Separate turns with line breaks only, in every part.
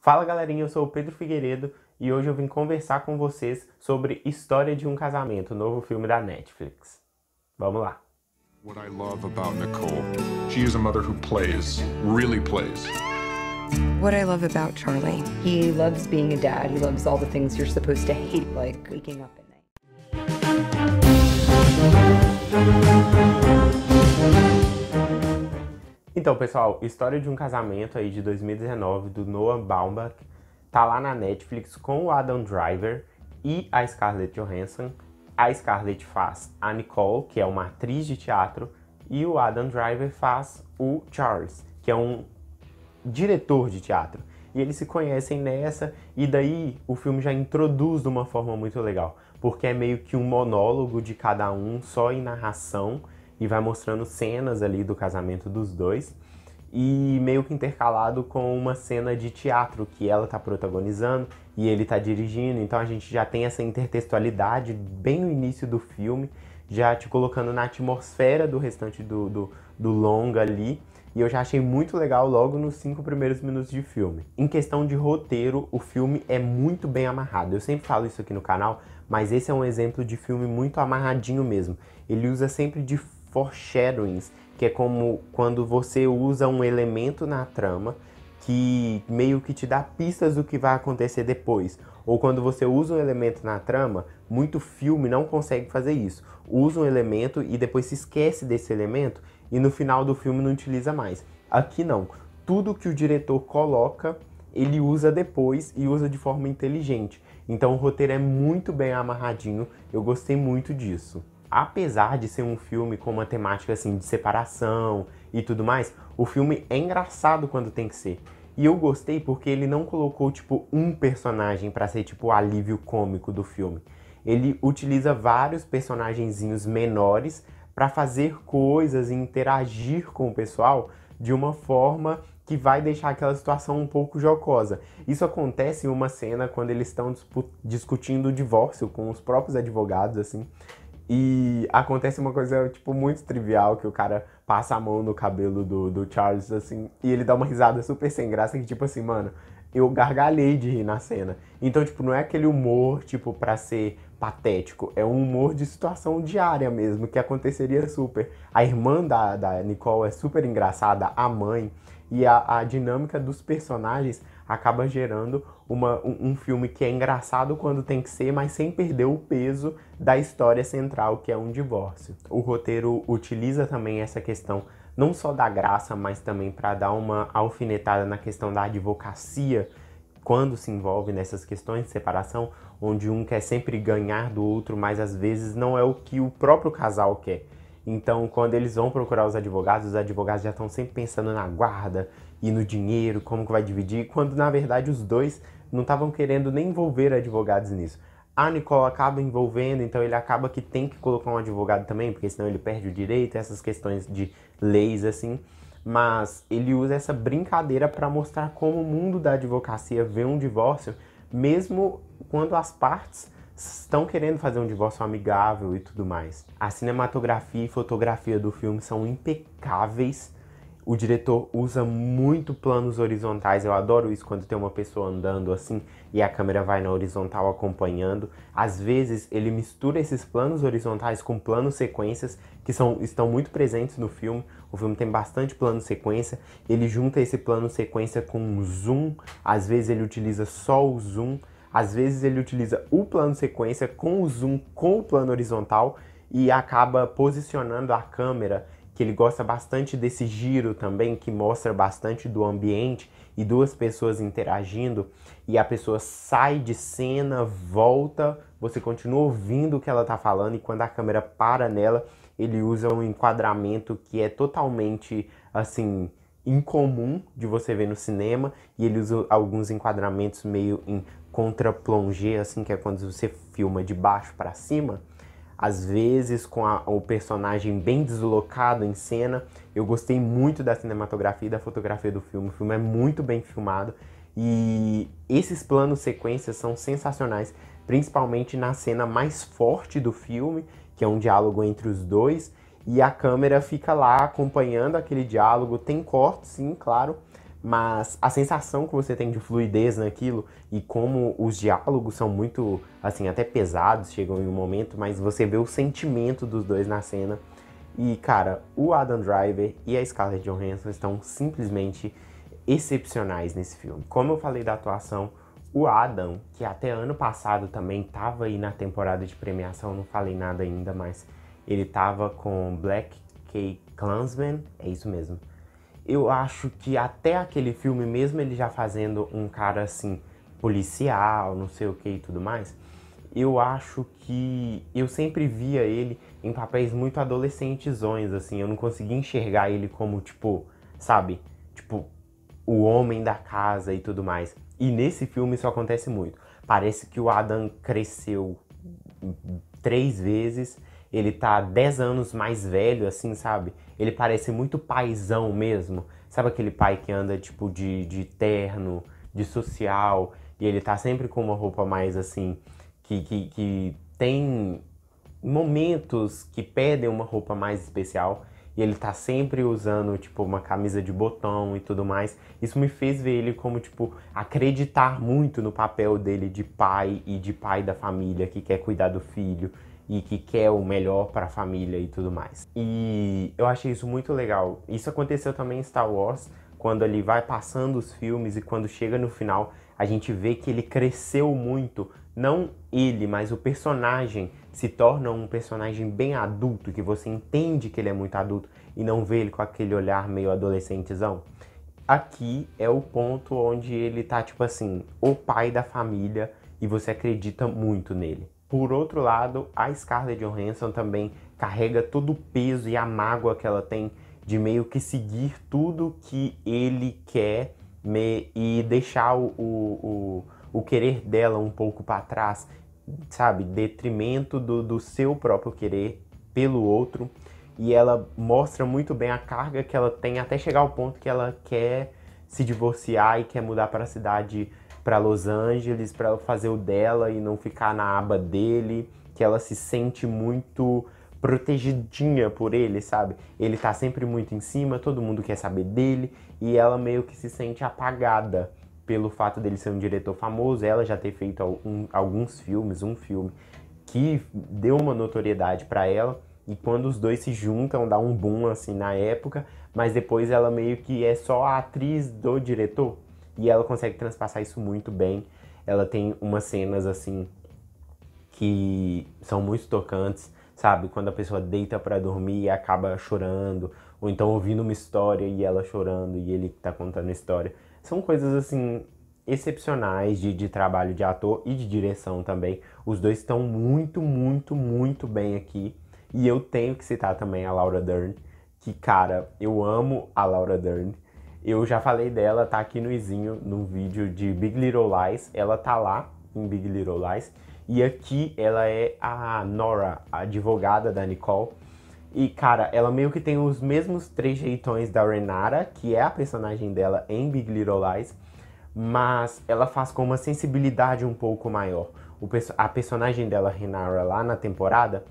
Fala galerinha, eu sou o Pedro Figueiredo e hoje eu vim conversar com vocês sobre História de um Casamento, o novo filme da Netflix. Vamos lá!
What I love about Nicole, she is a mother who plays, really plays.
What I love about Charlie,
he loves being a dad. He loves all the things you're supposed to hate, like waking up at night.
Então pessoal, História de um Casamento aí de 2019 do Noah Baumbach tá lá na Netflix com o Adam Driver e a Scarlett Johansson. A Scarlett faz a Nicole, que é uma atriz de teatro, e o Adam Driver faz o Charles, que é um diretor de teatro. E eles se conhecem nessa, e daí o filme já introduz de uma forma muito legal, porque é meio que um monólogo de cada um, só em narração, e vai mostrando cenas ali do casamento dos dois, e meio que intercalado com uma cena de teatro que ela tá protagonizando e ele tá dirigindo, então a gente já tem essa intertextualidade bem no início do filme, já te colocando na atmosfera do restante do longa ali, e eu já achei muito legal logo nos 5 primeiros minutos de filme. Em questão de roteiro, o filme é muito bem amarrado. Eu sempre falo isso aqui no canal, mas esse é um exemplo de filme muito amarradinho mesmo. Ele usa sempre de foreshadowings, que é como quando você usa um elemento na trama que meio que te dá pistas do que vai acontecer depois. Ou quando você usa um elemento na trama, muito filme não consegue fazer isso. Usa um elemento e depois se esquece desse elemento e no final do filme não utiliza mais. Aqui não. Tudo que o diretor coloca, ele usa depois e usa de forma inteligente. Então o roteiro é muito bem amarradinho, eu gostei muito disso. Apesar de ser um filme com uma temática assim de separação e tudo mais, o filme é engraçado quando tem que ser. E eu gostei porque ele não colocou tipo um personagem para ser tipo o alívio cômico do filme. Ele utiliza vários personagenzinhos menores para fazer coisas e interagir com o pessoal de uma forma que vai deixar aquela situação um pouco jocosa. Isso acontece em uma cena quando eles estão discutindo o divórcio com os próprios advogados, assim. E acontece uma coisa, tipo, muito trivial, que o cara passa a mão no cabelo do Charles, assim, e ele dá uma risada super sem graça, que tipo assim, mano, eu gargalhei de rir na cena. Então, tipo, não é aquele humor, tipo, pra ser patético, é um humor de situação diária mesmo, que aconteceria super. A irmã da Nicole é super engraçada, a mãe, e a dinâmica dos personagens acaba gerando um filme que é engraçado quando tem que ser, mas sem perder o peso da história central, que é um divórcio. O roteiro utiliza também essa questão não só da graça, mas também para dar uma alfinetada na questão da advocacia, quando se envolve nessas questões de separação, onde um quer sempre ganhar do outro, mas às vezes não é o que o próprio casal quer. Então, quando eles vão procurar os advogados já estão sempre pensando na guarda e no dinheiro, como que vai dividir, quando na verdade os dois não estavam querendo nem envolver advogados nisso. A Nicole acaba envolvendo, então ele acaba que tem que colocar um advogado também, porque senão ele perde o direito, essas questões de leis assim. Mas ele usa essa brincadeira para mostrar como o mundo da advocacia vê um divórcio, mesmo quando as partes estão querendo fazer um divórcio amigável e tudo mais. A cinematografia e fotografia do filme são impecáveis. O diretor usa muito planos horizontais, eu adoro isso quando tem uma pessoa andando assim e a câmera vai na horizontal acompanhando. Às vezes ele mistura esses planos horizontais com planos sequências que estão muito presentes no filme. O filme tem bastante plano sequência, ele junta esse plano sequência com um zoom, às vezes ele utiliza só o zoom, às vezes ele utiliza o plano sequência com o zoom com o plano horizontal e acaba posicionando a câmera, que ele gosta bastante desse giro também, que mostra bastante do ambiente e duas pessoas interagindo, e a pessoa sai de cena, volta, você continua ouvindo o que ela tá falando, e quando a câmera para nela, ele usa um enquadramento que é totalmente, assim, incomum de você ver no cinema, e ele usa alguns enquadramentos meio em contra-plongé, assim, que é quando você filma de baixo para cima, às vezes com o personagem bem deslocado em cena. Eu gostei muito da cinematografia e da fotografia do filme. O filme é muito bem filmado e esses planos sequências são sensacionais, principalmente na cena mais forte do filme, que é um diálogo entre os dois, e a câmera fica lá acompanhando aquele diálogo. Tem cortes, sim, claro, mas a sensação que você tem de fluidez naquilo e como os diálogos são muito, assim, até pesados, chegam em um momento, mas você vê o sentimento dos dois na cena. E, cara, o Adam Driver e a Scarlett Johansson estão simplesmente excepcionais nesse filme. Como eu falei da atuação, o Adam, que até ano passado também estava aí na temporada de premiação, não falei nada ainda, mas ele estava com Black Klansman, é isso mesmo. Eu acho que até aquele filme, mesmo ele já fazendo um cara assim, policial, não sei o que e tudo mais, eu acho que eu sempre via ele em papéis muito adolescentezões, assim, eu não conseguia enxergar ele como, tipo, sabe, tipo, o homem da casa e tudo mais. E nesse filme isso acontece muito. Parece que o Adam cresceu 3 vezes, ele tá 10 anos mais velho, assim, sabe? Ele parece muito paizão mesmo. Sabe aquele pai que anda, tipo, de terno, de social, e ele tá sempre com uma roupa mais, assim, que tem momentos que pedem uma roupa mais especial. E ele tá sempre usando, tipo, uma camisa de botão e tudo mais. Isso me fez ver ele como, tipo, acreditar muito no papel dele de pai e de pai da família, que quer cuidar do filho e que quer o melhor para a família e tudo mais. E eu achei isso muito legal. Isso aconteceu também em Star Wars, quando ele vai passando os filmes e quando chega no final, a gente vê que ele cresceu muito. Não ele, mas o personagem se torna um personagem bem adulto, que você entende que ele é muito adulto e não vê ele com aquele olhar meio adolescentezão. Aqui é o ponto onde ele tá, tipo assim, o pai da família e você acredita muito nele. Por outro lado, a Scarlett Johansson também carrega todo o peso e a mágoa que ela tem de meio que seguir tudo que ele quer e deixar o querer dela um pouco para trás, sabe? Detrimento do seu próprio querer pelo outro. E ela mostra muito bem a carga que ela tem até chegar ao ponto que ela quer se divorciar e quer mudar para a cidade, para Los Angeles, para ela fazer o dela e não ficar na aba dele, que ela se sente muito protegidinha por ele, sabe? Ele tá sempre muito em cima, todo mundo quer saber dele e ela meio que se sente apagada pelo fato dele ser um diretor famoso, ela já ter feito alguns filmes, um filme que deu uma notoriedade para ela, e quando os dois se juntam dá um boom assim na época, mas depois ela meio que é só a atriz do diretor, e ela consegue transpassar isso muito bem. Ela tem umas cenas assim que são muito tocantes, sabe? Quando a pessoa deita para dormir e acaba chorando, ou então ouvindo uma história e ela chorando e ele tá contando a história. São coisas assim excepcionais de trabalho de ator e de direção também. Os dois estão muito, muito, muito bem aqui. E eu tenho que citar também a Laura Dern, que, cara, eu amo a Laura Dern. Eu já falei dela, tá aqui no izinho, no vídeo de Big Little Lies. Ela tá lá em Big Little Lies. E aqui ela é a Nora, a advogada da Nicole. E, cara, ela meio que tem os mesmos trejeitões da Renata, que é a personagem dela em Big Little Lies, mas ela faz com uma sensibilidade um pouco maior. A personagem dela, Renata, lá na temporada,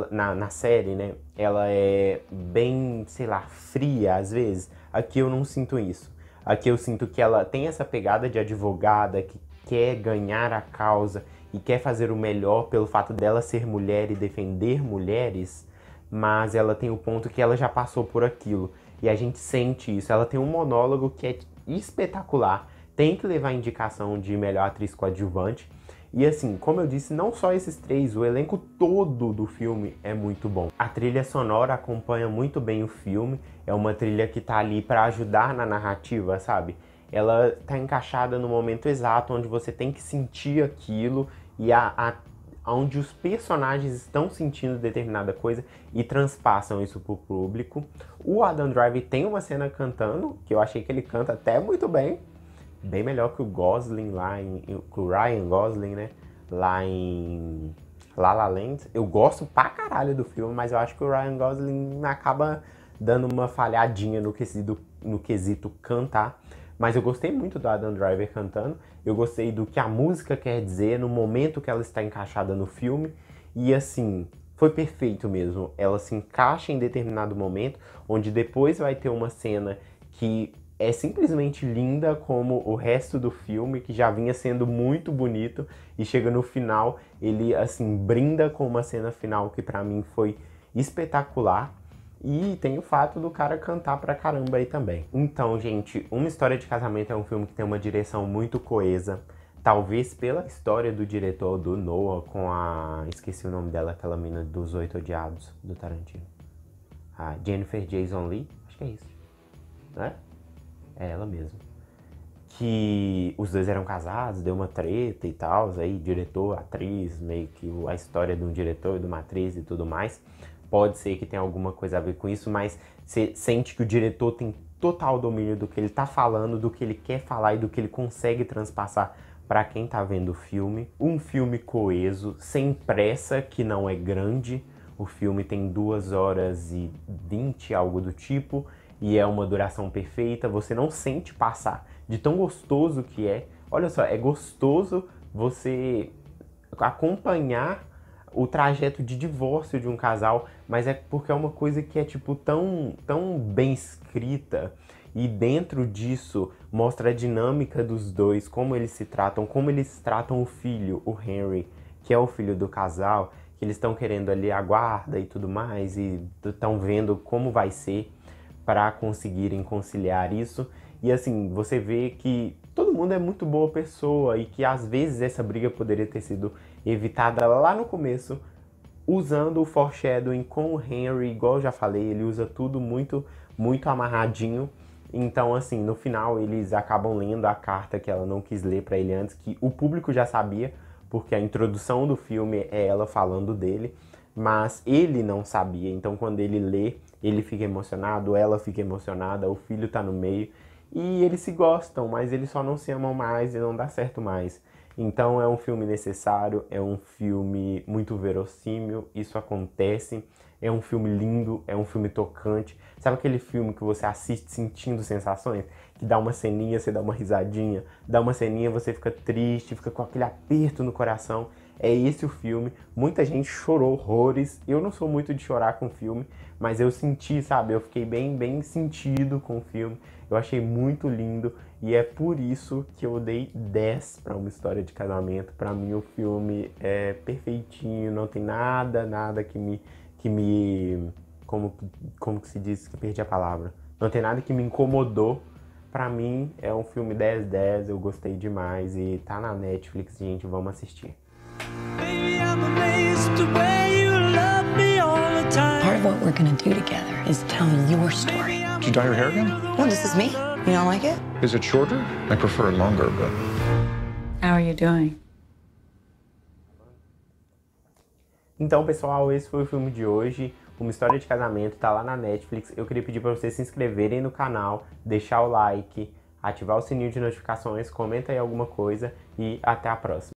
na série, né, ela é bem, sei lá, fria às vezes. Aqui eu não sinto isso. Aqui eu sinto que ela tem essa pegada de advogada, que quer ganhar a causa e quer fazer o melhor pelo fato dela ser mulher e defender mulheres, mas ela tem o ponto que ela já passou por aquilo. E a gente sente isso. Ela tem um monólogo que é espetacular. Tem que levar a indicação de melhor atriz coadjuvante. E assim, como eu disse, não só esses três, o elenco todo do filme é muito bom. A trilha sonora acompanha muito bem o filme. É uma trilha que tá ali para ajudar na narrativa, sabe? Ela tá encaixada no momento exato onde você tem que sentir aquilo e onde os personagens estão sentindo determinada coisa e transpassam isso pro público. O Adam Driver tem uma cena cantando, que eu achei que ele canta até muito bem melhor que o Gosling que o Ryan Gosling, né, lá em La La Land. Eu gosto pra caralho do filme, mas eu acho que o Ryan Gosling acaba dando uma falhadinha no quesito cantar. Mas eu gostei muito do Adam Driver cantando, eu gostei do que a música quer dizer no momento que ela está encaixada no filme, e assim, foi perfeito mesmo. Ela se encaixa em determinado momento, onde depois vai ter uma cena que é simplesmente linda como o resto do filme, que já vinha sendo muito bonito, e chega no final, ele assim brinda com uma cena final que pra mim foi espetacular. E tem o fato do cara cantar pra caramba aí também. Então, gente, Uma História de Casamento é um filme que tem uma direção muito coesa. Talvez pela história do diretor, do Noah, com a... esqueci o nome dela, aquela mina dos 8 Odiados, do Tarantino. A Jennifer Jason Leigh, acho que é isso, né? É ela mesma. Que os dois eram casados, deu uma treta e tal, aí diretor, atriz, meio que a história de um diretor e de uma atriz e tudo mais. Pode ser que tenha alguma coisa a ver com isso, mas você sente que o diretor tem total domínio do que ele tá falando, do que ele quer falar e do que ele consegue transpassar para quem tá vendo o filme. Um filme coeso, sem pressa, que não é grande. O filme tem 2h20, algo do tipo, e é uma duração perfeita. Você não sente passar de tão gostoso que é. Olha só, é gostoso você acompanhar o trajeto de divórcio de um casal, mas é porque é uma coisa que é tipo tão bem escrita, e dentro disso mostra a dinâmica dos dois, como eles se tratam, como eles tratam o filho, o Henry, que é o filho do casal, que eles estão querendo ali a guarda e tudo mais, e estão vendo como vai ser para conseguirem conciliar isso. E assim, você vê que todo mundo é muito boa pessoa e que às vezes essa briga poderia ter sido evitada lá no começo, usando o foreshadowing com o Henry, igual eu já falei, ele usa tudo muito amarradinho. Então assim, no final eles acabam lendo a carta que ela não quis ler para ele antes, que o público já sabia, porque a introdução do filme é ela falando dele, mas ele não sabia. Então quando ele lê, ele fica emocionado, ela fica emocionada, o filho tá no meio, e eles se gostam, mas eles só não se amam mais e não dá certo mais. Então é um filme necessário, é um filme muito verossímil, isso acontece, é um filme lindo, é um filme tocante. Sabe aquele filme que você assiste sentindo sensações? Que dá uma ceninha, você dá uma risadinha, dá uma ceninha, você fica triste, fica com aquele aperto no coração. É esse o filme. Muita gente chorou horrores. Eu não sou muito de chorar com filme, mas eu senti, sabe? Eu fiquei bem sentido com o filme. Eu achei muito lindo e é por isso que eu dei 10 para Uma História de Casamento. Para mim o filme é perfeitinho, não tem nada que me como que se diz, que eu perdi a palavra. Não tem nada que me incomodou. Pra mim é um filme 10/10, eu gostei demais e tá na Netflix, gente, vamos assistir.
Part of what we're gonna do together is tell your story.
Did you dye your hair again?
No, this is me. You don't like it?
Is it shorter? I prefer it longer, but...
How are you doing?
Então, pessoal, esse foi o filme de hoje. Uma História de Casamento, tá lá na Netflix. Eu queria pedir para vocês se inscreverem no canal, deixar o like, ativar o sininho de notificações, comenta aí alguma coisa e até a próxima.